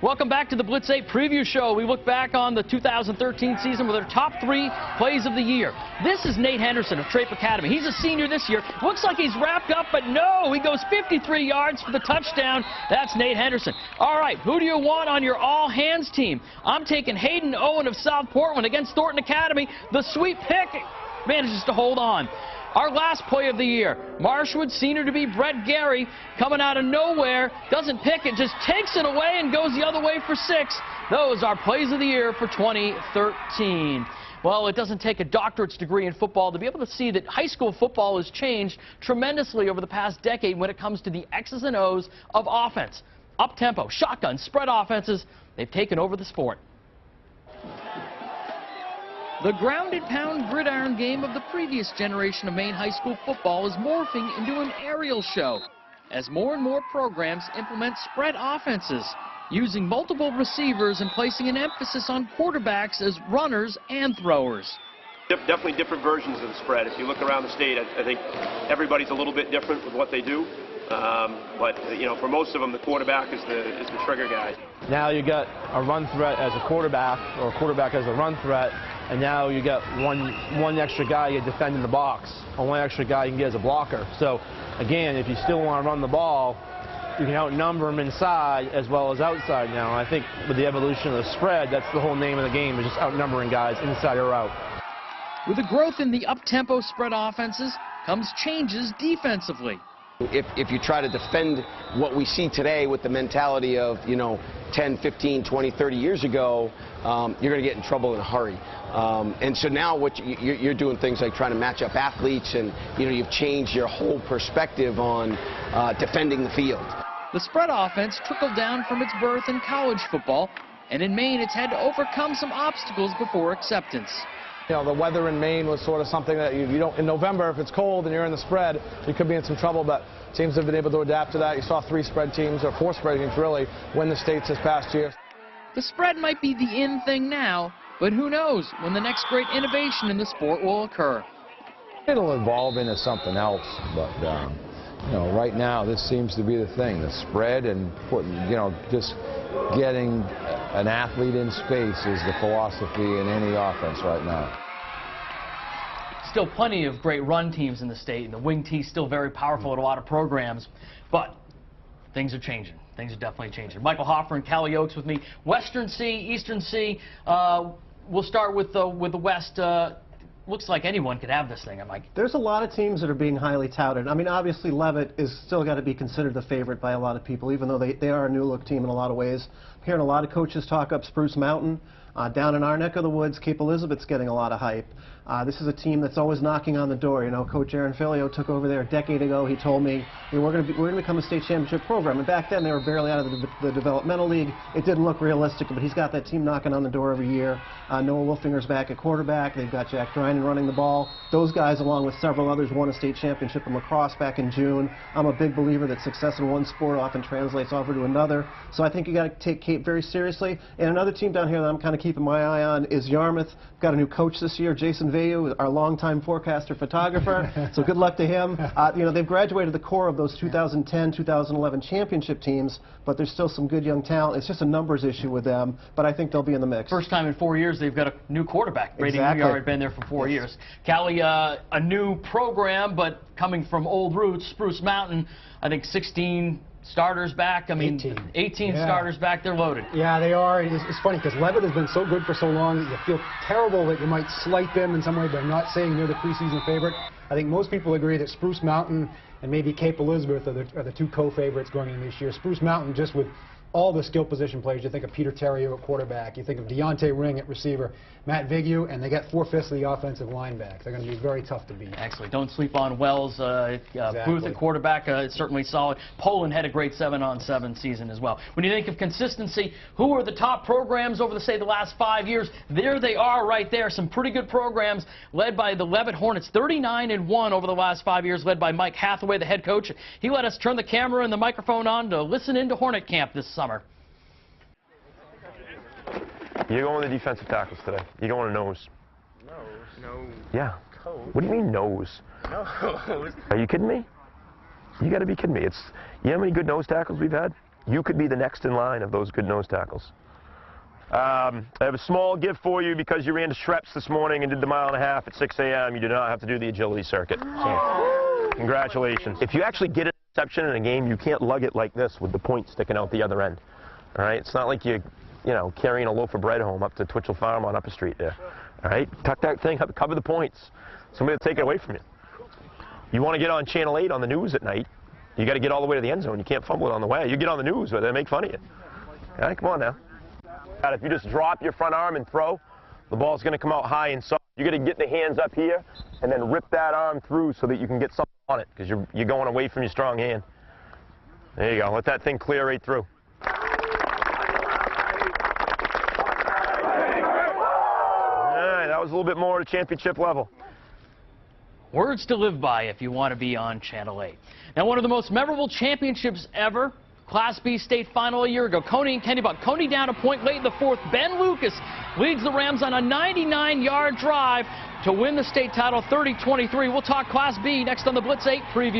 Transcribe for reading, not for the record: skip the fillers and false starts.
Welcome back to the Blitz 8 preview show. We look back on the 2013 season with our top 3 plays of the year. This is Nate Henderson of Trape Academy. He's a senior this year. Looks like he's wrapped up, but no, he goes 53 yards for the touchdown. That's Nate Henderson. All right, who do you want on your all-hands team? I'm taking Hayden Owen of South Portland against Thornton Academy. The sweet pick manages to hold on. Our last play of the year, Marshwood senior to be Brett Gary, coming out of nowhere, doesn't pick it, just takes it away and goes the other way for 6. Those are plays of the year for 2013. Well, it doesn't take a doctorate's degree in football to be able to see that high school football has changed tremendously over the past decade when it comes to the X's and O's of offense. Up-tempo, shotgun, spread offenses, they've taken over the sport. The grounded-pound gridiron game of the previous generation of Maine high school football is morphing into an aerial show as more and more programs implement spread offenses, using multiple receivers and placing an emphasis on quarterbacks as runners and throwers. Definitely different versions of the spread. If you look around the state, I think everybody's a little bit different with what they do. But you know, for most of them, the quarterback is the trigger guy. Now you got a run threat as a quarterback, or a quarterback as a run threat, and now you got one extra guy you defend in the box, or one extra guy you can get as a blocker. So again, if you still want to run the ball, you can outnumber them inside as well as outside now. And I think with the evolution of the spread, that's the whole name of the game, is just outnumbering guys inside or out. With the growth in the up-tempo spread offenses comes changes defensively. If you try to defend what we see today with the mentality of, 10, 15, 20, 30 years ago, you're going to get in trouble in a hurry. And so now what you're doing things like trying to match up athletes, and you've changed your whole perspective on defending the field. The spread offense trickled down from its birth in college football, and in Maine it's had to overcome some obstacles before acceptance. The weather in Maine was sort of something that you don't, in November, if it's cold and you're in the spread, you could be in some trouble, but teams have been able to adapt to that. You saw 3 spread teams, or 4 spread teams really, win the states this past year. The spread might be the in thing now, but who knows when the next great innovation in the sport will occur. It'll evolve into something else, but right now this seems to be the thing, the spread, and putting, just getting an athlete in space is the philosophy in any offense right now. Still plenty of great run teams in the state, and the wing T is still very powerful at a lot of programs, but things are changing. Things are definitely changing. Michael Hoffer and Callie Oakes with me. Western C, Eastern C. We'll start with the West. Looks like anyone could have this thing, Mike. There's a lot of teams that are being highly touted. I mean, obviously Leavitt is still got to be considered the favorite by a lot of people, even though they are a new-look team in a lot of ways. I'm hearing a lot of coaches talk up Spruce Mountain. Down in our neck of the woods, Cape Elizabeth's getting a lot of hype. This is a team that's always knocking on the door. Coach Aaron Filio took over there a decade ago. He told me, we're going to become a state championship program. And back then, they were barely out of the developmental league. It didn't look realistic, but he's got that team knocking on the door every year. Noah Wolfinger's back at quarterback. They've got Jack Drynan running the ball. Those guys, along with several others, won a state championship in lacrosse back in June. I'm a big believer that success in one sport often translates over to another. So I think you got to take Cape very seriously. And another team down here that I'm kind of keeping my eye on is Yarmouth. Got a new coach this year, Jason Vayu, our longtime forecaster photographer. So good luck to him. They've graduated the core of those 2010, 2011 championship teams, but there's still some good young talent. It's just a numbers issue with them, but I think they'll be in the mix. First time in 4 years they've got a new quarterback. Brady Exactly. Newyard had been there for 4 years. Callie, a new program, but coming from old roots, Spruce Mountain, I think 16 starters back. I mean, 18 Yeah. starters back. They're loaded. Yeah, they are. It's funny because Leavitt has been so good for so long that you feel terrible that you might slight them in some way, but I'm not saying they're the preseason favorite. I think most people agree that Spruce Mountain and maybe Cape Elizabeth are the 2 co-favorites going into this year. Spruce Mountain, just with all the skill position players. You think of Peter Terrio at quarterback. You think of Deontay Ring at receiver. Matt Vigu, and they got 4/5 of the offensive line back. They're going to be very tough to beat. Excellent. Don't sleep on Wells. Booth at quarterback is certainly solid. Poland had a great 7-on-7 season as well. When you think of consistency, who are the top programs over, the last 5 years? There they are right there. Some pretty good programs led by the Leavitt Hornets. 39-1 over the last 5 years, led by Mike Hathaway, the head coach. He let us turn the camera and the microphone on to listen into Hornet Camp this summer. You're going with the defensive tackles today. You're going to nose. No. Yeah. Coach. What do you mean nose? No. Are you kidding me? You got to be kidding me. You know how many good nose tackles we've had? You could be the next in line of those good nose tackles. I have a small gift for you because you ran to Shreps this morning and did the 1.5 miles at 6 a.m. You do not have to do the agility circuit. So, congratulations. If you actually get an interception in a game, you can't lug it like this with the point sticking out the other end. All right? It's not like you know, carrying a loaf of bread home up to Twitchell Farm on Upper Street there. All right? Tuck that thing up, cover the points. Somebody will take it away from you. You want to get on Channel 8 on the news at night, you got to get all the way to the end zone. You can't fumble it on the way. You get on the news, but they make fun of you. All right? Come on now. If you just drop your front arm and throw, the ball's going to come out high and soft. You got to get the hands up here and then rip that arm through so that you can get something on it because you're going away from your strong hand. There you go. Let that thing clear right through. All right, that was a little bit more at a championship level. Words to live by if you want to be on Channel 8. Now, one of the most memorable championships ever. Class B state final a year ago. Coney and Kennebunk. Coney down a point late in the fourth. Ben Lucas leads the Rams on a 99-yard drive to win the state title 30-23. We'll talk Class B next on the Blitz 8 preview.